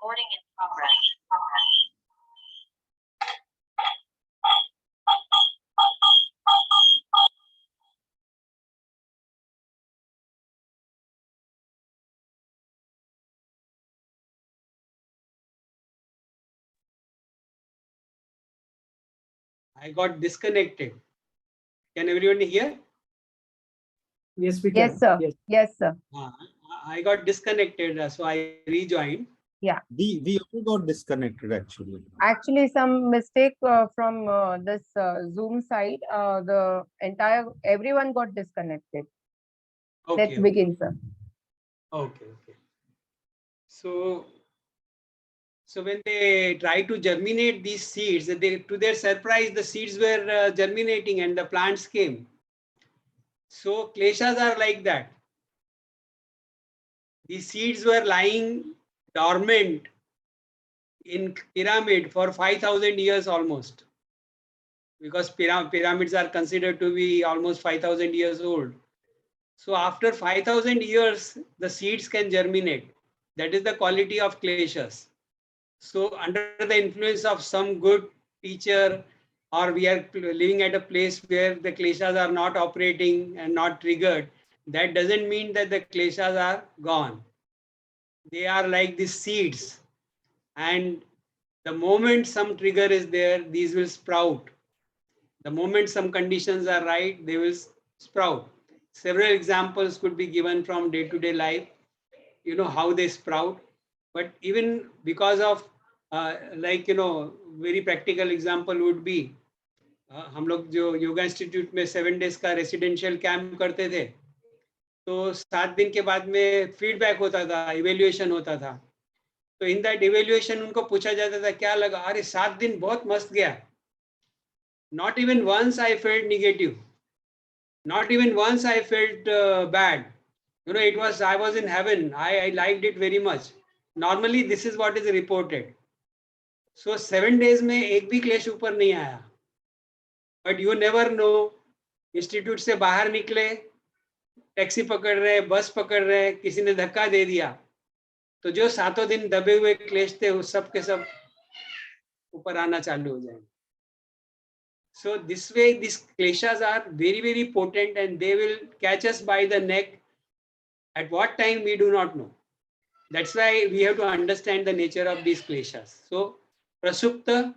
Recording in progress. I got disconnected. Can everyone hear? Yes, we Yes, can. sir. Yes. Yes, sir. I got disconnected, so I rejoined. Yeah. We also got disconnected actually. Actually, some mistake from this Zoom side. The entire everyone got disconnected. Let's Okay, begin, sir. okay. So, so when they try to germinate these seeds, to their surprise, the seeds were germinating and the plants came. So kleshas are like that. These seeds were lying dormant in pyramid for 5,000 years almost, because pyramids are considered to be almost 5,000 years old. So after 5,000 years, the seeds can germinate. That is the quality of kleshas. So under the influence of some good teacher, or we are living at a place where the kleshas are not operating and not triggered, that doesn't mean that the kleshas are gone. They are like the seeds. And the moment some trigger is there, these will sprout. The moment some conditions are right, they will sprout. Several examples could be given from day-to-day life, how they sprout. But even because of very practical example would be, हम लोग जो yoga institute में 7 days का residential camp करते थे, तो 7 दिन के बाद में फीडबैक होता था, इवेल्युएशन होता था. तो इन दैट इवेल्युएशन उनको पूछा जाता था क्या लगा, अरे 7 दिन बहुत मस्त गया. Not even once I felt negative. Not even once I felt bad. I was in heaven. I liked it very much. Normally, this is what is reported. So 7 days में एक भी क्लेश ऊपर नहीं आया. But you never know. Institute से बाहर निकले, टैक्सी पकड़ रहे, बस पकड़ रहे, किसी ने धक्का दे दिया, तो जो 7 दिन दबे हुए क्लेश थे उस सब के सब ऊपर आना चालू हो जाएंगे. So this way, these kleshas are very, very potent and they will catch us by the neck. At what time, we do not know. That's why we have to understand the nature of these kleshas. So prasupta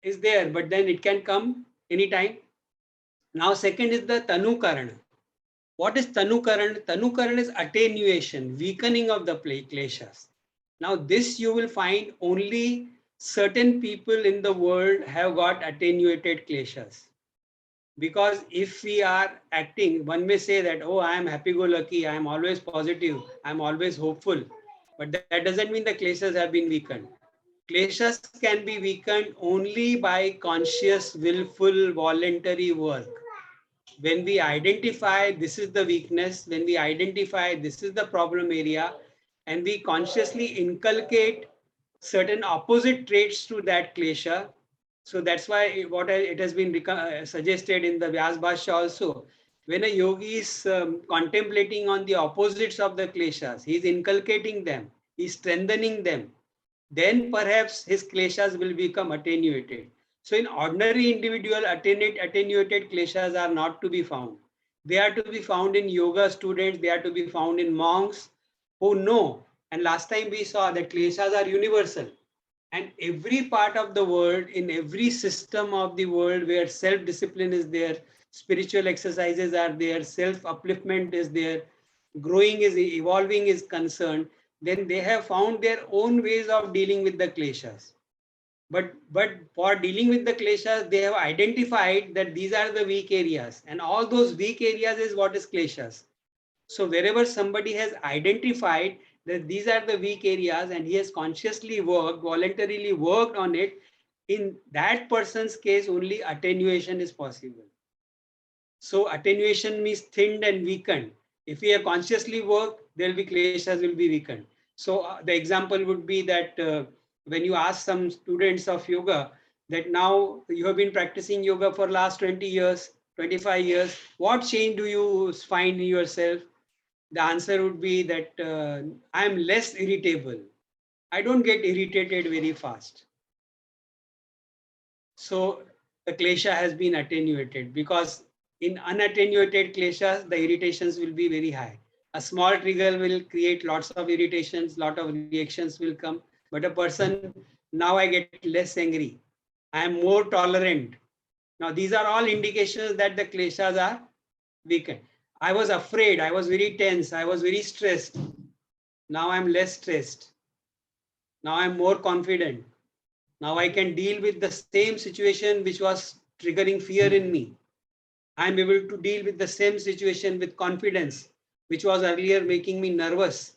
is there, but then it can come anytime. Now second is the tanukarana. What is tanukarana? Tanukarana is attenuation, weakening of the kleshas. Now this you will find only certain people in the world have got attenuated kleshas. Because if we are acting, one may say that, oh, I am happy-go-lucky, I am always positive, I am always hopeful. But that doesn't mean the kleshas have been weakened. Kleshas can be weakened only by conscious, willful, voluntary work. When we identify this is the weakness, when we identify this is the problem area, and we consciously inculcate certain opposite traits to that klesha. So that's why it has been suggested in the Vyas Bhashya also. When a yogi is contemplating on the opposites of the kleshas, he is inculcating them, he is strengthening them, then perhaps his kleshas will become attenuated. So in ordinary individual, attenuated kleshas are not to be found. They are to be found in yoga students, they are to be found in monks who know. And last time we saw that kleshas are universal. And every part of the world, in every system of the world where self-discipline is there, spiritual exercises are there, self-upliftment is there, growing is evolving is concerned, then they have found their own ways of dealing with the kleshas. But for dealing with the kleshas, they have identified that these are the weak areas, and all those weak areas is what is kleshas. So wherever somebody has identified that these are the weak areas and he has consciously worked, voluntarily worked on it, in that person's case, only attenuation is possible. So attenuation means thinned and weakened. If we have consciously worked, there will be kleshas will be weakened. So the example would be that when you ask some students of yoga that now you have been practicing yoga for last 20 years, 25 years, what change do you find in yourself? The answer would be that I am less irritable. I don't get irritated very fast. So the klesha has been attenuated, because in unattenuated kleshas, the irritations will be very high. A small trigger will create lots of irritations, lot of reactions will come. But a person, now I get less angry. I am more tolerant. Now these are all indications that the kleshas are weakened. I was afraid, I was very tense, I was very stressed. Now I'm less stressed. Now I'm more confident. Now I can deal with the same situation which was triggering fear in me. I'm able to deal with the same situation with confidence, which was earlier making me nervous.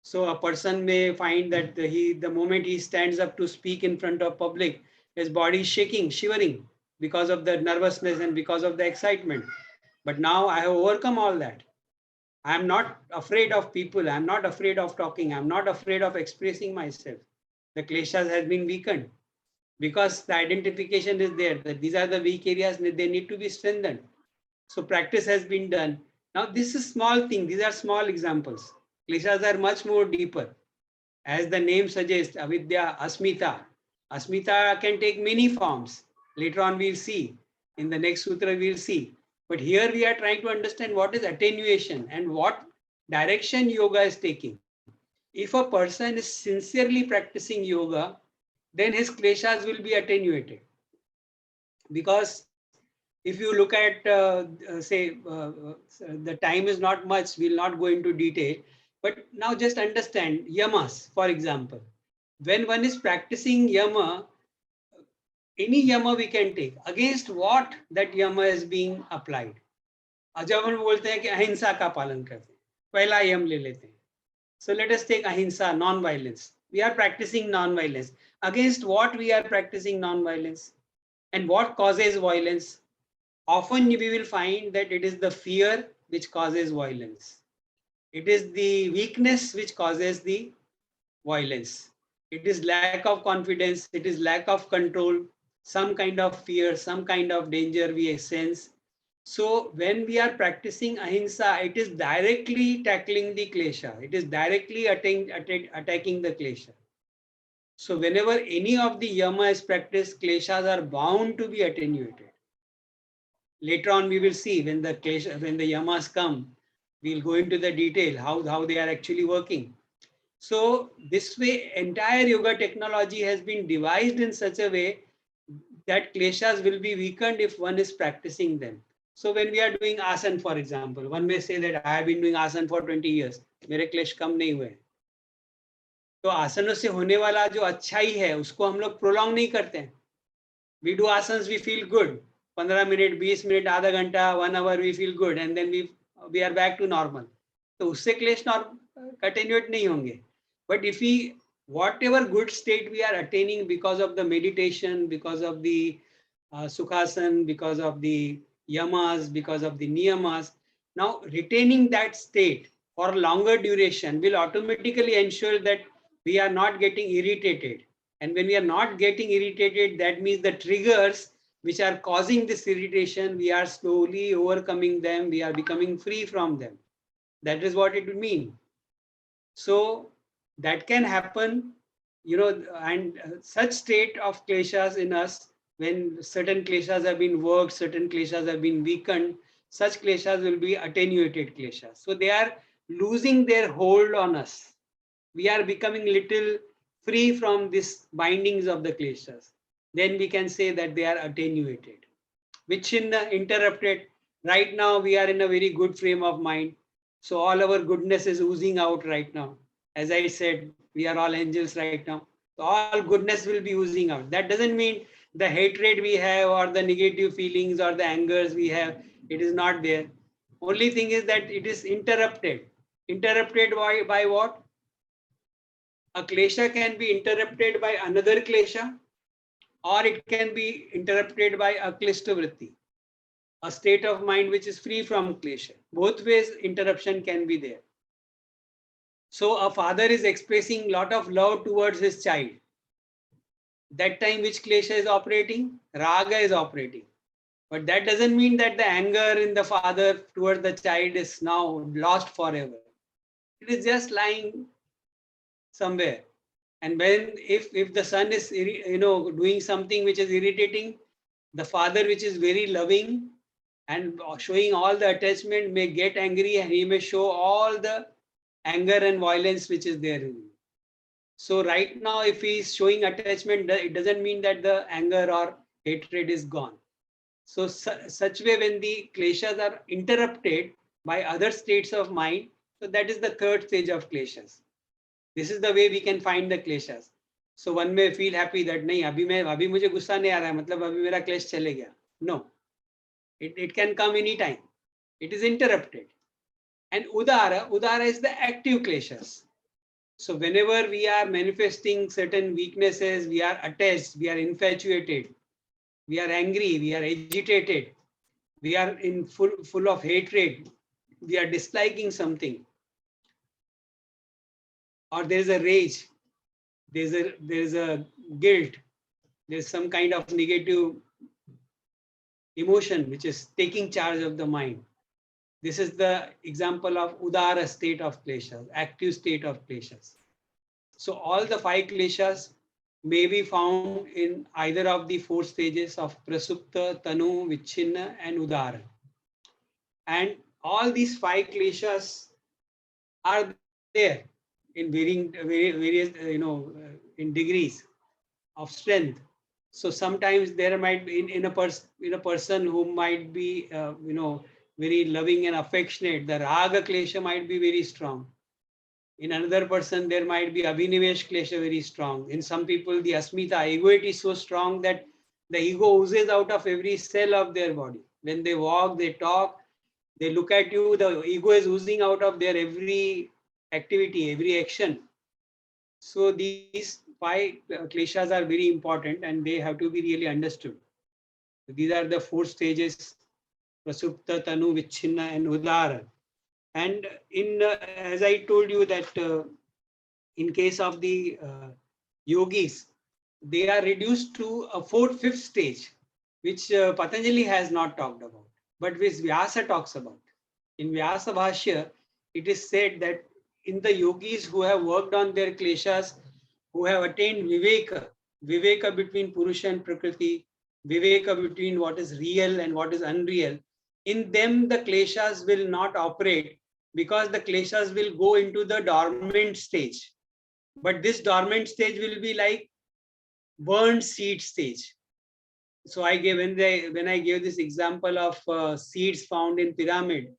So a person may find that the moment he stands up to speak in front of public, his body is shaking, shivering because of the nervousness and because of the excitement. But now I have overcome all that. I am not afraid of people. I am not afraid of talking. I am not afraid of expressing myself. The kleshas has been weakened, because the identification is there that these are the weak areas, they need to be strengthened. So practice has been done. Now this is small thing, these are small examples. Kleshas are much more deeper. As the name suggests, avidya, asmita. Asmita can take many forms. Later on we'll see. In the next sutra we'll see. But here we are trying to understand what is attenuation and what direction yoga is taking. If a person is sincerely practicing yoga, then his kleshas will be attenuated. Because if you look at, the time is not much, we'll not go into detail, but now just understand yamas, for example. When one is practicing yama, any yama we can take, against what that yama is being applied. जब हम बोलते हैं कि अहिंसा का पालन करते हैं, पहला यम ले लेते हैं. So let us take ahimsa, non-violence. We are practicing non-violence. Against what we are practicing non-violence? And what causes violence? Often we will find that it is the fear which causes violence. It is the weakness which causes the violence. It is lack of confidence. It is lack of control, some kind of fear, some kind of danger we sense. So when we are practicing ahimsa, it is directly tackling the klesha. It is directly attacking the klesha. So whenever any of the yama is practiced, kleshas are bound to be attenuated. Later on, we will see when the yamas come, we'll go into the detail how they are actually working. So this way, entire yoga technology has been devised in such a way that kleshas will be weakened if one is practicing them. So when we are doing asan, for example, one may say that I have been doing asan for 20 years. मेरे क्लेश कम नहीं हुए. तो आसनों से होने वाला जो अच्छाई है उसको हम लोग प्रोलॉन्ग नहीं करते हैं. We do asanas, we feel good. 15 minute, 20 minute, आधा घंटा, 1 hour, we feel good, and then we are back to normal. तो उससे क्लेश attenuate नहीं होंगे. But if we, whatever good state we are attaining because of the meditation, because of the sukhasan, because of the yamas, because of the niyamas, now retaining that state for longer duration will automatically ensure that we are not getting irritated. And when we are not getting irritated, that means the triggers which are causing this irritation, we are slowly overcoming them, we are becoming free from them. That is what it would mean. So that can happen, and such state of kleshas in us, when certain kleshas have been worked, certain kleshas have been weakened, such kleshas will be attenuated kleshas. So they are losing their hold on us. We are becoming little free from these bindings of the kleshas. Then we can say that they are attenuated, which in the interrupted. Right now we are in a very good frame of mind. So all our goodness is oozing out right now. As I said, we are all angels right now. So all goodness will be oozing out. That doesn't mean the hatred we have or the negative feelings or the angers we have, it is not there. Only thing is that it is interrupted. Interrupted by what? A klesha can be interrupted by another klesha, or it can be interrupted by a klishta vritti, a state of mind which is free from klesha. Both ways interruption can be there. So a father is expressing lot of love towards his child. That time which klesha is operating? Raga is operating. But that doesn't mean that the anger in the father towards the child is now lost forever. It is just lying somewhere. And when if the son is doing something which is irritating, the father, which is very loving and showing all the attachment, may get angry and he may show all the anger and violence which is there in him. So right now, if he is showing attachment, it doesn't mean that the anger or hatred is gone. So such way, when the kleshas are interrupted by other states of mind, so that is the third stage of kleshas. This is the way we can find the kleshas. So one may feel happy that नहीं अभी मुझे गुस्सा नहीं आ रहा है, मतलब अभी मेरा क्लेश चले गया. No, it can come any time. It is interrupted. And udara is the active kleshas. So whenever we are manifesting certain weaknesses, we are attached, we are infatuated, we are angry, we are agitated, we are in full of hatred, we are disliking something, or there is a rage, there is a guilt, there is some kind of negative emotion which is taking charge of the mind. This is the example of udara state of kleshas, active state of kleshas. So all the 5 kleshas may be found in either of the 4 stages of prasupta, tanu, vichhinna, and udara. And all these 5 kleshas are there in various in degrees of strength. So sometimes there might be in a person who might be very loving and affectionate, the raga klesha might be very strong. In another person, there might be abhinivesh klesha very strong. In some people, the asmita, egoity is so strong that the ego oozes out of every cell of their body. When they walk, they talk, they look at you, the ego is oozing out of their every activity, every action. So these 5 kleshas are very important and they have to be really understood. These are the 4 stages: prasupta, tanu, vichhinna, and udara. And as I told you that in case of the yogis, they are reduced to a 5th stage, which Patanjali has not talked about, but which Vyasa talks about. In Vyasa Bhashya, it is said that in the yogis who have worked on their kleshas, who have attained viveka between Purusha and Prakriti, viveka between what is real and what is unreal, in them the kleshas will not operate because the kleshas will go into the dormant stage. But this dormant stage will be like burned seed stage. So I gave when I gave this example of seeds found in pyramid,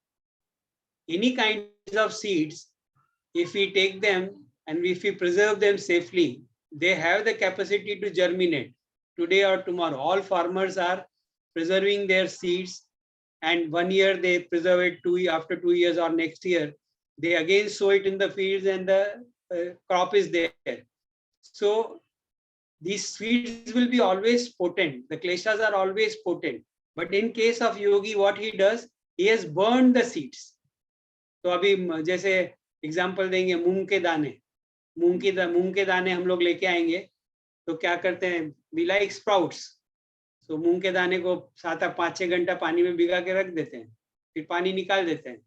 any kinds of seeds, if we take them and if we preserve them safely, they have the capacity to germinate today or tomorrow. All farmers are preserving their seeds, and 1 year they preserve it, after 2 years or next year, they again sow it in the fields and the crop is there. So these seeds will be always potent. The kleshas are always potent. But in case of yogi, what he does, he has burned the seeds. तो अभी जैसे example देंगे मूंग के दाने हम लोग लेके आएंगे, तो क्या करते हैं, we like sprouts. तो मूंग के दाने को 7-5-6 घंटा पानी में भिगा के रख देते हैं, फिर पानी निकाल देते हैं.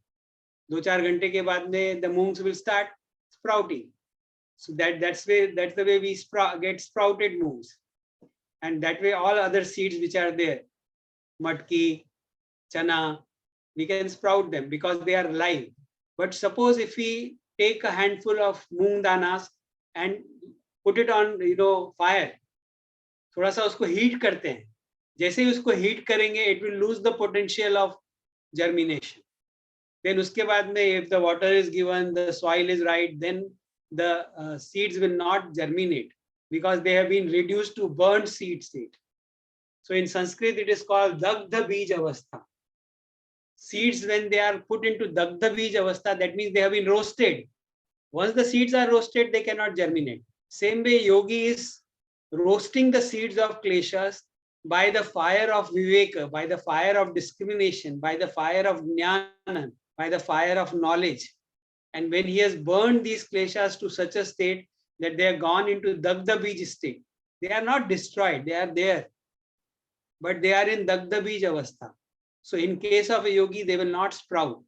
2-4 घंटे के बाद में the moongs will start sprouting. So that's the way we get sprouted moongs. And that way all other seeds which are there, matki, chana, we can sprout them because they are live. But suppose if we take a handful of moong danas and put it on fire, थोड़ा सा उसको heat करते हैं, जैसे ही उसको heat करेंगे, it will lose the potential of germination. Then उसके बाद में, if the water is given, the soil is right, then the seeds will not germinate because they have been reduced to burnt seed state. So in Sanskrit it is called dagdha bij avastha. Seeds, when they are put into dagdha bij avastha, that means they have been roasted. Once the seeds are roasted, they cannot germinate. Same way yogi is roasting the seeds of kleshas by the fire of viveka, by the fire of discrimination, by the fire of jnana, by the fire of knowledge. And when he has burned these kleshas to such a state that they are gone into dagdha bij state, they are not destroyed, they are there, but they are in dagdha bij avastha. So in case of a yogi, they will not sprout.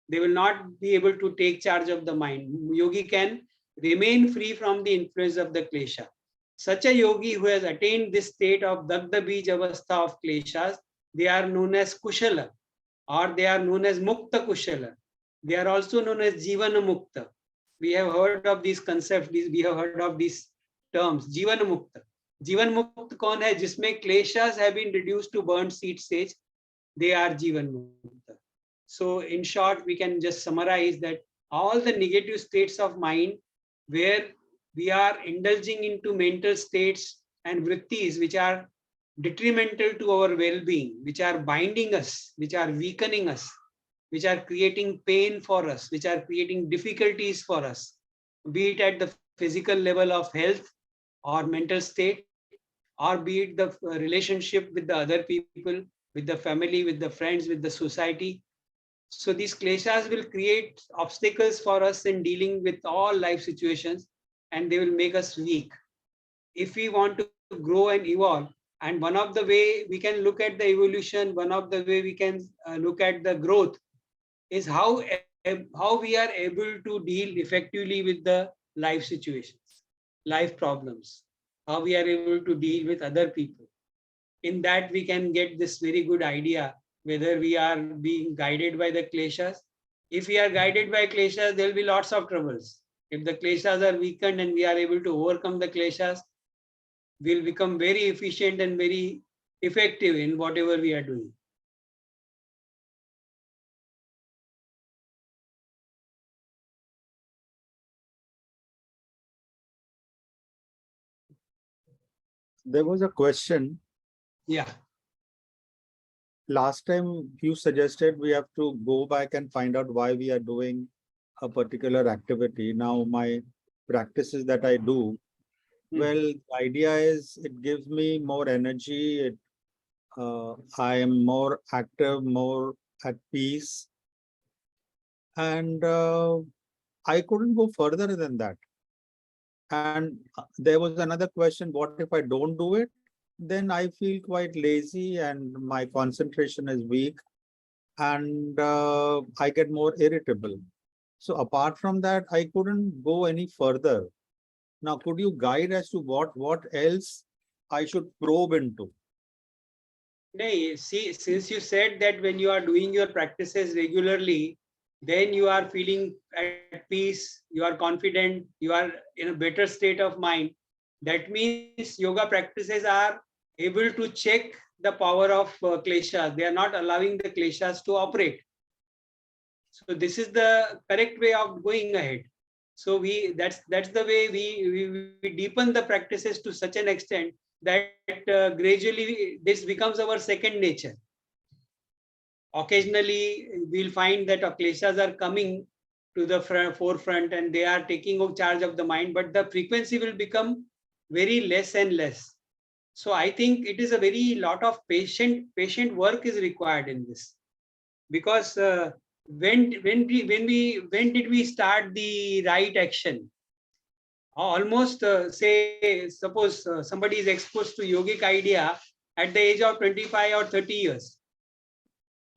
They will not be able to take charge of the mind. Yogi can remain free from the influence of the klesha. Such a yogi who has attained this state of Dagda Bij Avastha of kleshas, they are known as Kushala, or they are known as Mukta Kushala. They are also known as Jivana Mukta. We have heard of these concepts, we have heard of these terms, Jivana Mukta. Jivan Mukt कौन है जिसमें kleshas have been reduced to burnt seed stage? They are Jivan Mukta. So in short, we can just summarize that all the negative states of mind where we are indulging into mental states and vrittis which are detrimental to our well-being, which are binding us, which are weakening us, which are creating pain for us, which are creating difficulties for us, be it at the physical level of health or mental state, or be it the relationship with the other people, with the family, with the friends, with the society. So these kleshas will create obstacles for us in dealing with all life situations, and they will make us weak. If we want to grow and evolve, and one of the way we can look at the evolution, one of the way we can look at the growth is how we are able to deal effectively with the life situations, life problems, how we are able to deal with other people. In that we can get this very good idea whether we are being guided by the kleshas. If we are guided by kleshas, there will be lots of troubles. If the kleshas are weakened and we are able to overcome the kleshas, we'll become very efficient and very effective in whatever we are doing. There was a question. Yeah. Last time you suggested we have to go back and find out why we are doing a particular activity. Now my practices that I do, well, the idea is it gives me more energy. I am more active, more at peace. And I couldn't go further than that. And there was another question, what if I don't do it? Then I feel quite lazy and my concentration is weak and I get more irritable. So apart from that, I couldn't go any further. Now, could you guide as to what else I should probe into? No, see, since you said that when you are doing your practices regularly, then you are feeling at peace, you are confident, you are in a better state of mind. That means yoga practices are able to check the power of kleshas. They are not allowing the kleshas to operate. So this is the correct way of going ahead. So that's the way we deepen the practices to such an extent that gradually this becomes our second nature. Occasionally, we'll find that kleshas are coming to the forefront and they are taking charge of the mind, but the frequency will become very less and less. So I think it is a very lot of patient work is required in this, because when did we start the right action? Almost say, suppose somebody is exposed to yogic idea at the age of 25 or 30 years.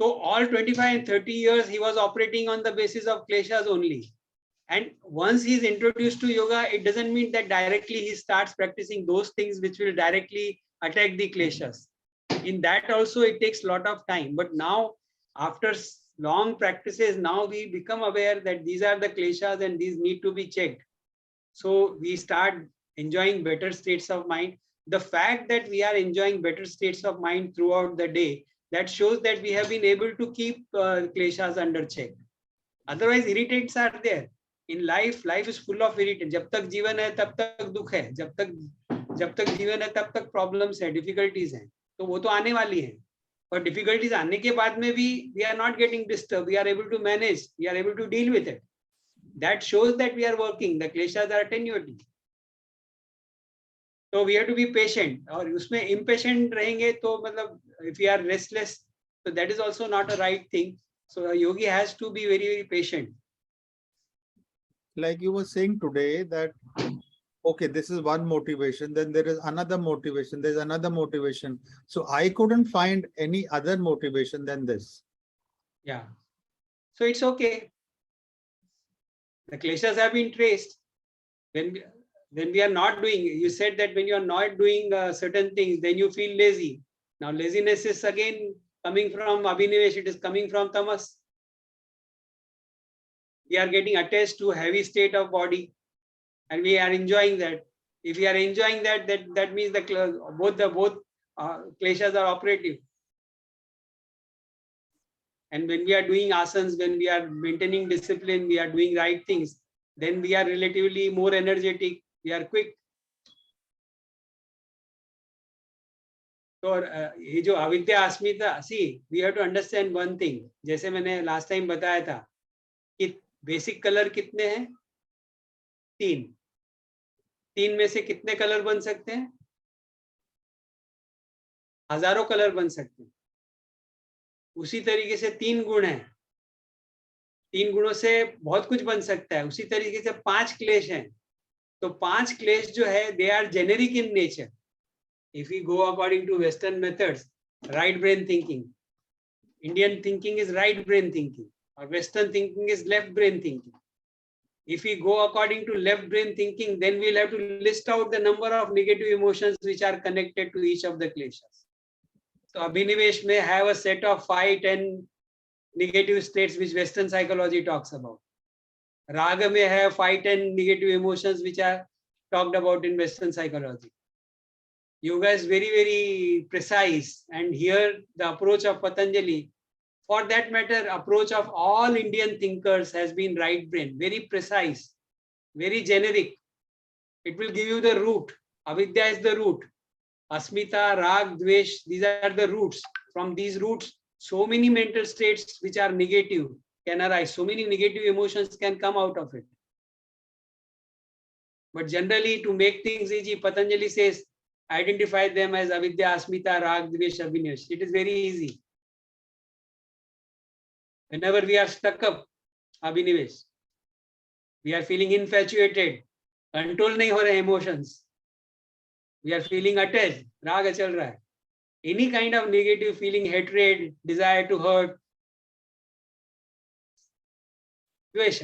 So all 25 and 30 years he was operating on the basis of kleshas only. And once he is introduced to yoga, it doesn't mean that directly he starts practicing those things which will directly attack the kleshas. In that also it takes a lot of time. But now, after long practices, now we become aware that these are the kleshas and these need to be checked. So we start enjoying better states of mind. The fact that we are enjoying better states of mind throughout the day, that shows that we have been able to keep kleshas under check. Otherwise, irritants are there. In life is full of irritants. जब तक जीवन है तब तक दुख है. जब तक जीवन है तब तक problems है, difficulties हैं. तो वो तो आने वाली हैं. But difficulties आने के बाद में भी we are not getting disturbed. We are able to manage. We are able to deal with it. That shows that we are working. The kleshas are attenuating. So we have to be patient. और उसमें impatient रहेंगे तो मतलब if we are restless, so that is also not a right thing. So a yogi has to be very, very patient. Like you were saying today that, okay, this is one motivation, then there is another motivation, there's another motivation. So I couldn't find any other motivation than this. Yeah. So it's okay. The kleshas have been traced. When we are not doing, you said that when you are not doing certain things, then you feel lazy. Now laziness is again coming from abhinivesh, it is coming from tamas. We are getting attached to heavy state of body and we are enjoying that. If we are enjoying that, that means both kleshas are operative. And when we are doing asanas, when we are maintaining discipline, we are doing right things, then we are relatively more energetic, we are quick. So ये जो अविद्या अस्मिता, see, we have to understand one thing. जैसे मैंने last time बताया था कि basic colour कितने हैं? 3 में से कितने कलर बन सकते हैं? हजारों कलर बन सकते हैं. उसी तरीके से 3 गुण हैं. 3 गुणों से बहुत कुछ बन सकता है. उसी तरीके से 5 क्लेश हैं. तो 5 क्लेश जो है, they are generic in nature. If we go according to Western methods, right brain thinking, Indian thinking is right brain thinking, or Western thinking is left brain thinking. If we go according to left brain thinking, then we'll have to list out the number of negative emotions which are connected to each of the kleshas. So Abhinivesh may have a set of 5-10 negative states which Western psychology talks about. Raga may have 5-10 negative emotions which are talked about in Western psychology. Yoga is very, very precise, and here the approach of Patanjali, for that matter, approach of all Indian thinkers has been right brain, very precise, very generic. It will give you the root. Avidya is the root. Asmita, Rag, Dvesh, these are the roots. From these roots, so many mental states which are negative can arise. So many negative emotions can come out of it. But generally, to make things easy, Patanjali says, identify them as avidya, asmita, rag, dvesh, abhinivesh. It is very easy. Whenever we are stuck up, abhinivesh, we are feeling infatuated, control nahi ho rahe emotions. We are feeling attached, raga chal raha hai. Any kind of negative feeling, hatred, desire to hurt, द्वेष.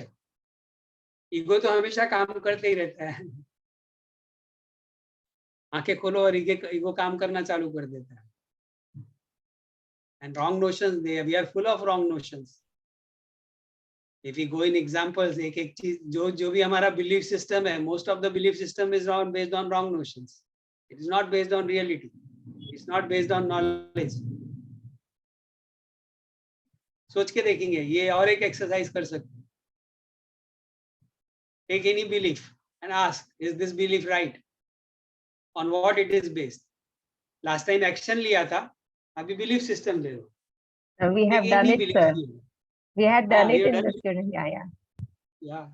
Ego तो हमेशा काम करते ही रहता है. आंखें खोलो और ईगो काम करना चालू कर देता है. And wrong notions, we are full of wrong notions. If we go in examples, एक चीज जो भी हमारा belief system है, most of the belief system is based on wrong notions. It is not based on reality. It's not based on knowledge. सोच के देखेंगे, ये और एक exercise कर सकते हैं. Take any belief and ask, is this belief right? On what it is based? Last time action लिया था, अभी belief system ले लो. We have done it, sir. We had done it in the student. Yeah.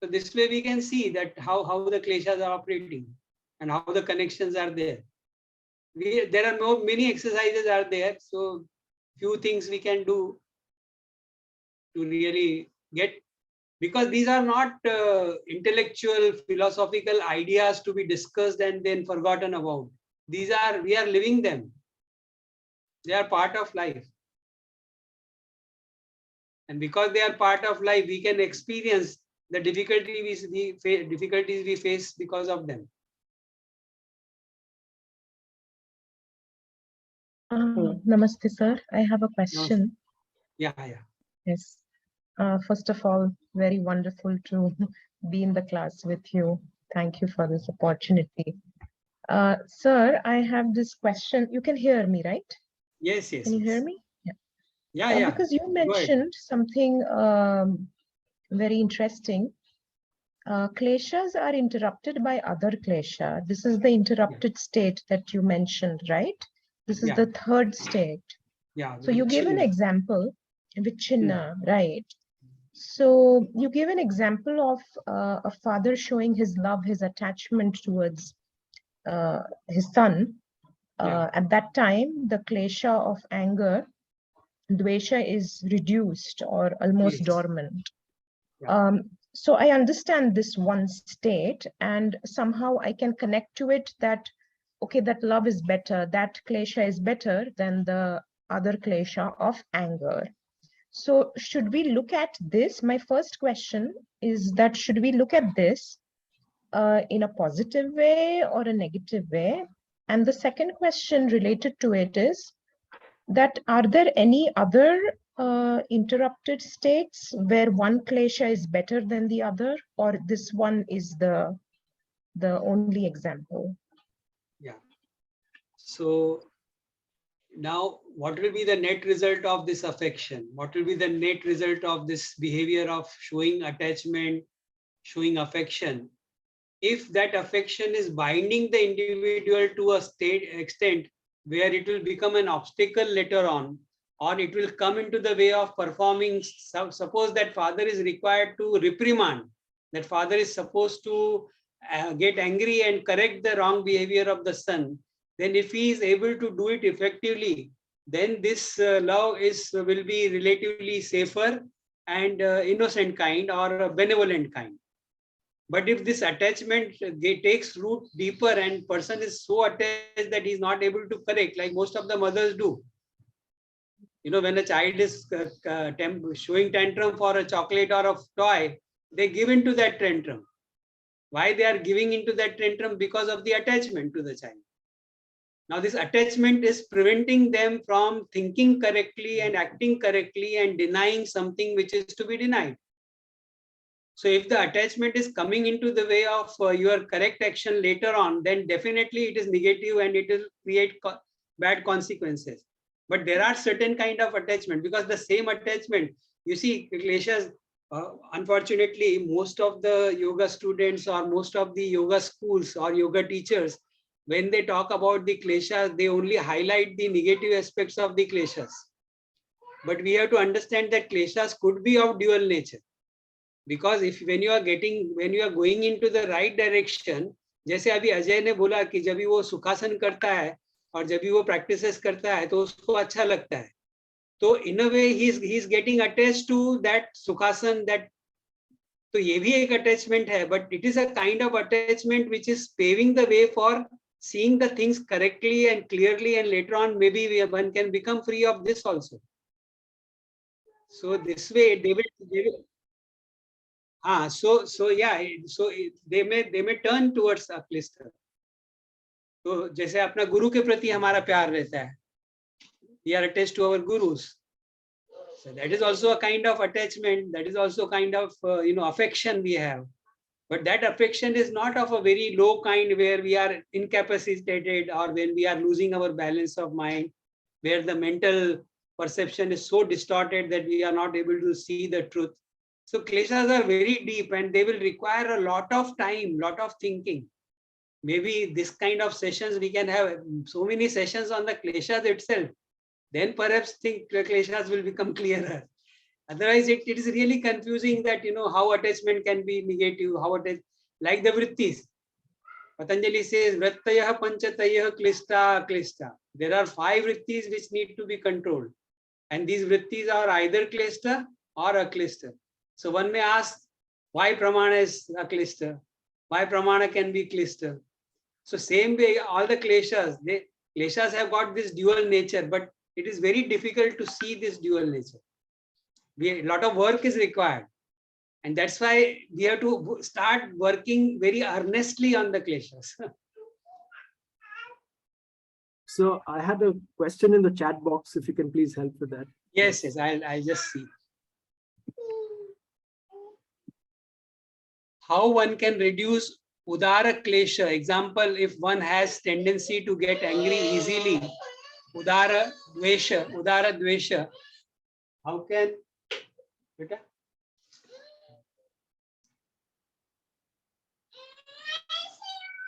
So this way we can see that how the kleshas are operating and how the connections are there. There are many exercises are there. So few things we can do to really get, because these are not intellectual, philosophical ideas to be discussed and then forgotten about. We are living them. They are part of life. And because they are part of life, we can experience the difficulties we face because of them. Namaste, sir. I have a question. Yeah. Yes. First of all, very wonderful to be in the class with you. Thank you for this opportunity. Sir, I have this question. You can hear me, right? Yes. Can you hear me? Yeah. Because you mentioned something very interesting. Kleshas are interrupted by other klesha. This is the interrupted state that you mentioned, right? This is the third state. Yeah. So you gave an example, Vichinna, right? So you gave an example of a father showing his love, his attachment towards his son. At that time, the klesha of anger, dvesha, is reduced or almost dormant. So I understand this one state, and somehow I can connect to it that, okay, that love is better, that klesha is better than the other klesha of anger. So should we look at this? My first question is that should we look at this in a positive way or a negative way? And the second question related to it is that are there any other interrupted states where one klesha is better than the other, or this one is the only example? Yeah. So now what will be the net result of this affection? What will be the net result of this behavior of showing attachment, showing affection? If that affection is binding the individual to a extent where it will become an obstacle later on, or it will come into the way of performing, suppose that father is required to reprimand, that father is supposed to get angry and correct the wrong behavior of the son, then if he is able to do it effectively, then this love will be relatively safer and innocent kind or a benevolent kind. But if this attachment takes root deeper and person is so attached that he's not able to correct, like most of the mothers do. You know, when a child is showing tantrum for a chocolate or a toy, they give into that tantrum. Why they are giving into that tantrum? Because of the attachment to the child. Now this attachment is preventing them from thinking correctly and acting correctly and denying something which is to be denied. So if the attachment is coming into the way of your correct action later on, then definitely it is negative and it will create bad consequences. But there are certain kind of attachment, because the same attachment, you see, kleshas, unfortunately, most of the yoga students or most of the yoga schools or yoga teachers, when they talk about the kleshas, they only highlight the negative aspects of the kleshas. But we have to understand that kleshas could be of dual nature. Because if when you are going into the right direction, जैसे अभी अजय ने बोला कि जब भी वो सुखासन करता है और जब भी वो practices करता है तो उसको अच्छा लगता है, तो in a way he is getting attached to that sukhasan, that तो ये भी एक attachment है, but it is a kind of attachment which is paving the way for seeing the things correctly and clearly, and later on maybe one can become free of this also. So this way they will so yeah, so they may turn towards a kleshta. तो जैसे अपना गुरु के प्रति हमारा प्यार रहता है, we are attached to our gurus, so that is also a kind of attachment, that is also kind of affection we have. But that affection is not of a very low kind where we are incapacitated or when we are losing our balance of mind, where the mental perception is so distorted that we are not able to see the truth. So kleshas are very deep and they will require a lot of time, lot of thinking. Maybe this kind of sessions, we can have so many sessions on the kleshas itself. Then perhaps think kleshas will become clearer. Otherwise, it is really confusing that, how attachment can be negative, like the vrittis. Patanjali says, Vrattayah panchatayah klishta klishta. There are 5 vrittis which need to be controlled. And these vrittis are either klishta or aklishta. So one may ask, why pramana is a klishta? Why pramana can be klishta? So same way, all the kleshas have got this dual nature, but it is very difficult to see this dual nature. A lot of work is required. And that's why we have to start working very earnestly on the kleshas. So I had a question in the chat box, if you can please help with that. Yes, I'll just see. How one can reduce udara klesha? Example, if one has tendency to get angry easily, udara dvesha, how can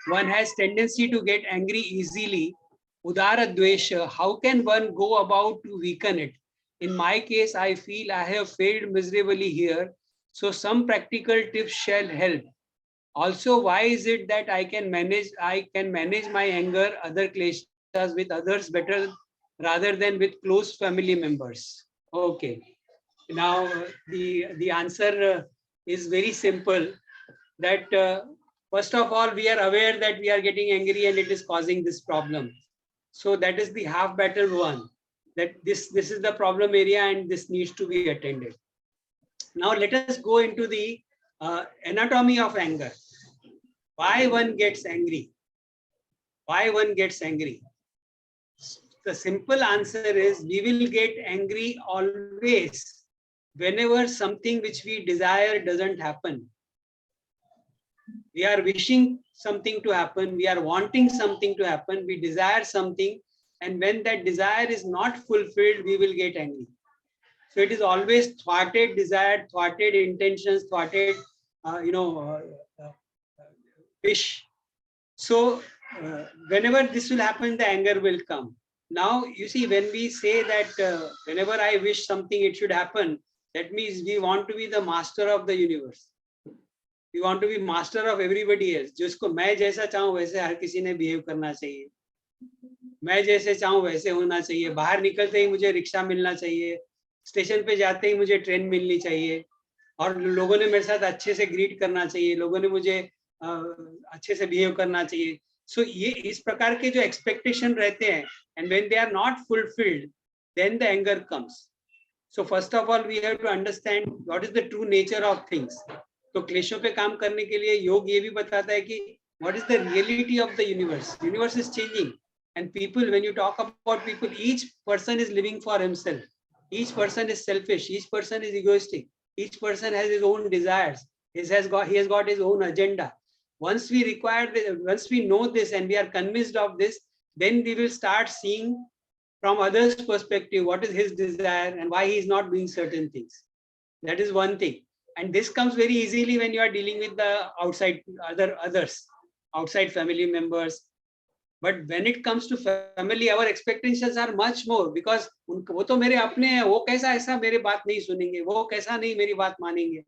one has tendency to get angry easily, udara dvesha, how can one go about to weaken it? In my case, I feel I have failed miserably here, so some practical tips shall help. Also, why is it that I can manage my anger, other kleshas with others better rather than with close family members? Okay. Now the answer is very simple. That first of all, we are aware that we are getting angry and it is causing this problem. So that is the half battle one. that this is the problem area and this needs to be attended. Now let us go into the anatomy of anger. Why one gets angry? Why one gets angry? The simple answer is we will get angry always whenever something which we desire doesn't happen. We are wishing something to happen, we are wanting something to happen, we desire something, and when that desire is not fulfilled, we will get angry. So it is always thwarted desire, thwarted intentions, thwarted, wish. So whenever this will happen, the anger will come. Now, you see, when we say that whenever I wish something, it should happen, that means we want to be the master of the universe. We want to be master of everybody else. जिसको मैं जैसा चाहूँ वैसे हर किसी ने behave करना चाहिए. मैं जैसे चाहूँ वैसे होना चाहिए. बाहर निकलते ही मुझे रिक्शा मिलना चाहिए. स्टेशन पे जाते ही मुझे ट्रेन मिलनी चाहिए. और लोगों ने मेरे साथ अच्छे से ग्रीट करना चाहिए. लोगों ने मुझे अच्छे से behave करना चाहिए. So ये इस प्रकार के जो expectation रहते हैं, and when they are not fulfilled, then the anger comes. So first of all, we have to understand what is the true nature of things. तो क्लेशों पे काम करने के लिए योग ये भी बताता है कि what is the reality of the universe. Universe is changing, and people, when you talk about people, each person is living for himself. Each person is selfish. Each person is egoistic. Each person has his own desires. He has got his own agenda. Once we know this and we are convinced of this, then we will start seeing from others' perspective what is his desire and why he is not doing certain things. That is one thing. And this comes very easily when you are dealing with the outside others, outside family members. But when it comes to family, our expectations are much more, because वो तो मेरे अपने हैं, वो कैसा ऐसा मेरी बात नहीं सुनेंगे, वो कैसा नहीं मेरी बात मानेंगे.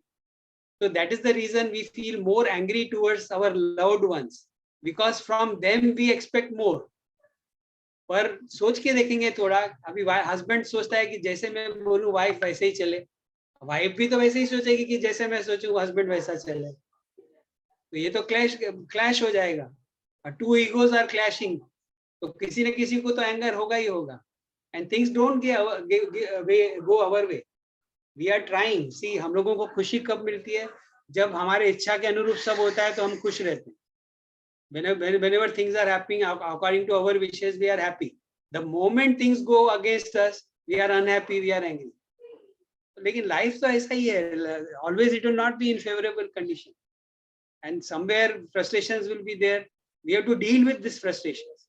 So that is the reason we feel more angry towards our loved ones, because from them we expect more. पर सोच के देखेंगे थोड़ा, अभी हस्बैंड सोचता है कि जैसे मैं बोलूं वाइफ वैसे ही चले, वाइफ भी तो वैसे ही सोचेगी कि जैसे मैं सोचूं हस्बैंड वैसा चले. तो ये तो क्लैश हो जाएगा. Two egos are clashing. तो किसी न किसी को तो एंगर होगा ही होगा. And things don't go our way. We are trying. See, हम लोगों को खुशी कब मिलती है? जब हमारे इच्छा के अनुरूप सब होता है तो हम खुश रहते हैं. Whenever things are happening according to our wishes, we are happy. The moment things go against us, we are unhappy, we are angry. लेकिन life तो ऐसा ही है. Always it will not be in favorable condition. And somewhere frustrations will be there. We have to deal with these frustrations.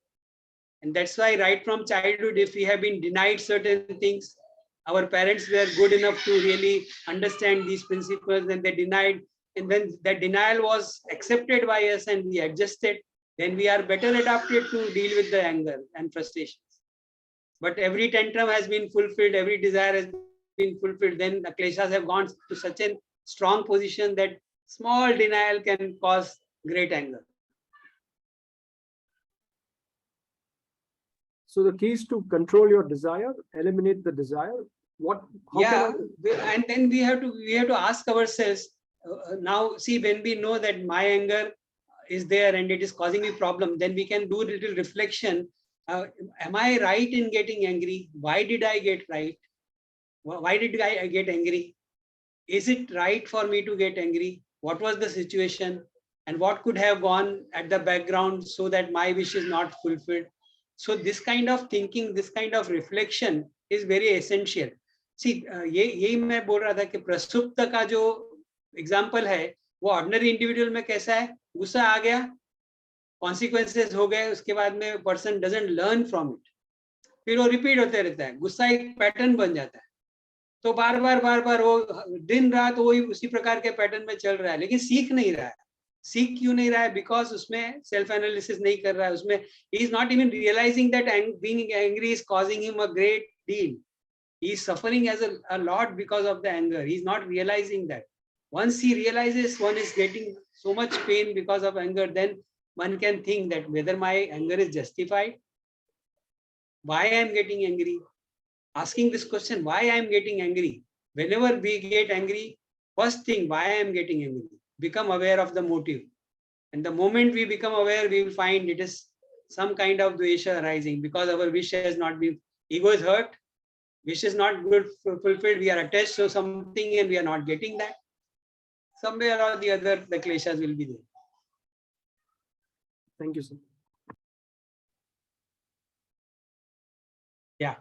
And that's why right from childhood, if we have been denied certain things, our parents were good enough to really understand these principles, and they denied, and then that denial was accepted by us and we adjusted, then we are better adapted to deal with the anger and frustrations. But every tantrum has been fulfilled, every desire has been fulfilled, then the kleshas have gone to such a strong position that small denial can cause great anger. So the key is to control your desire, eliminate the desire. And then we have to ask ourselves, now see, when we know that my anger is there and it is causing me problem, then we can do a little reflection. Am I right in getting angry? Why did I get right? Why did I get angry? Is it right for me to get angry? What was the situation? And what could have gone at the background so that my wish is not fulfilled? So this kind of thinking, this kind of reflection is very essential. See, यही मैं बोल रहा था कि प्रसुप्त का जो example है वो ऑर्डिनरी इंडिविजुअल में कैसा है, गुस्सा आ गया, कॉन्सिक्वेंसेस हो गए, उसके बाद में person doesn't learn from it, फिर वो रिपीट होते रहता है, गुस्सा एक पैटर्न बन जाता है. तो बार बार वो दिन रात वही उसी प्रकार के पैटर्न में चल रहा है, लेकिन सीख नहीं रहा है. सीख क्यों नहीं रहा है? बिकॉज उसमें सेल्फ एनालिसिस नहीं कर रहा है, उसमें ही is not even realising that being angry is causing him a great deal. He is suffering as a lot because of the anger. He is not realizing that. Once he realizes one is getting so much pain because of anger, then one can think that whether my anger is justified. Why I am getting angry? Asking this question, why I am getting angry? Whenever we get angry, first thing, why I am getting angry? Become aware of the motive. And the moment we become aware, we will find it is some kind of dvesha arising because our wish has not been, ego is hurt. wish is not good fulfilled, we are attached to something and we are not getting that. Somewhere or the other, the kleshas will be there. Thank you, sir. Yeah.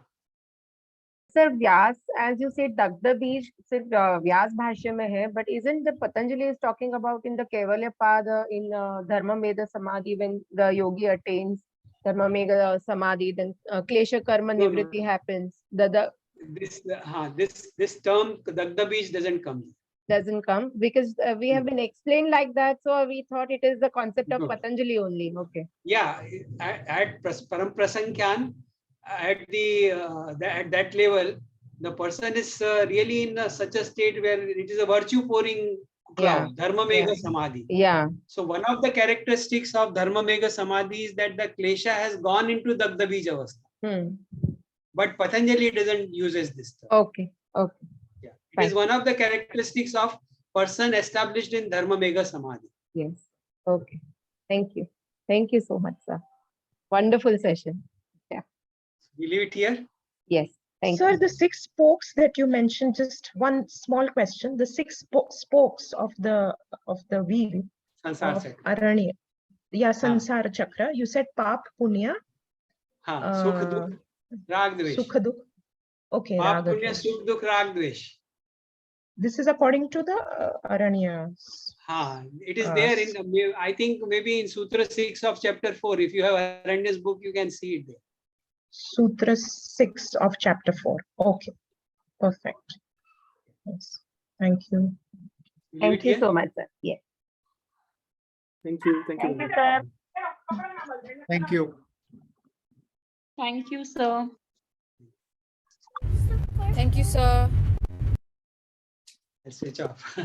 Sir, Vyas, as you said, Dagda Bij, सिर्फ Vyas भाष्य में है, but isn't the Patanjali is talking about in the Kaivalya Pada in Dharma Meda Samadhi, when the yogi attains Dharma Meda Samadhi, then Klesha Karma No, no. Nivritti happens. This term Dagda Bij doesn't come. Doesn't come because we have been explained like that, so we thought it is the concept of No. Patanjali only. Okay. Yeah, at Param Prasankyan, at that level, the person is really in such a state where it is a virtue pouring cloud, Dharma Mega Samadhi. Yeah. So one of the characteristics of Dharma Mega Samadhi is that the klesha has gone into Dagda Bij avastha. But Patanjali doesn't uses this term. Okay. Okay. Yeah. It is one of the characteristics of person established in Dharma Mega Samadhi. Yes. Okay. Thank you. Thank you so much, sir. Wonderful session. We leave it here. Yes. Thank Sir, you. the 6 spokes that you mentioned, just one small question. The 6 spokes of the wheel Sansar of Chakra. Aranya, Sansara Chakra. You said Pap, Punya, Sukh, Dukh, Rag, Dvesh. Sukha, Dukh. Okay, Pap, Raga, Punya, Dvesh. Sukh, Dukh, Rag, Dvesh. This is according to the Aranyas. It is there in, I think maybe in Sutra 6 of chapter 4. If you have Aranya's book, you can see it there. Sutra 6 of chapter 4. Okay, perfect. Yes. Thank you. Thank you so much, sir. Yes. Thank you. Thank you. Thank you, sir. Thank you. Thank you, sir. Thank you, sir. Let's switch off.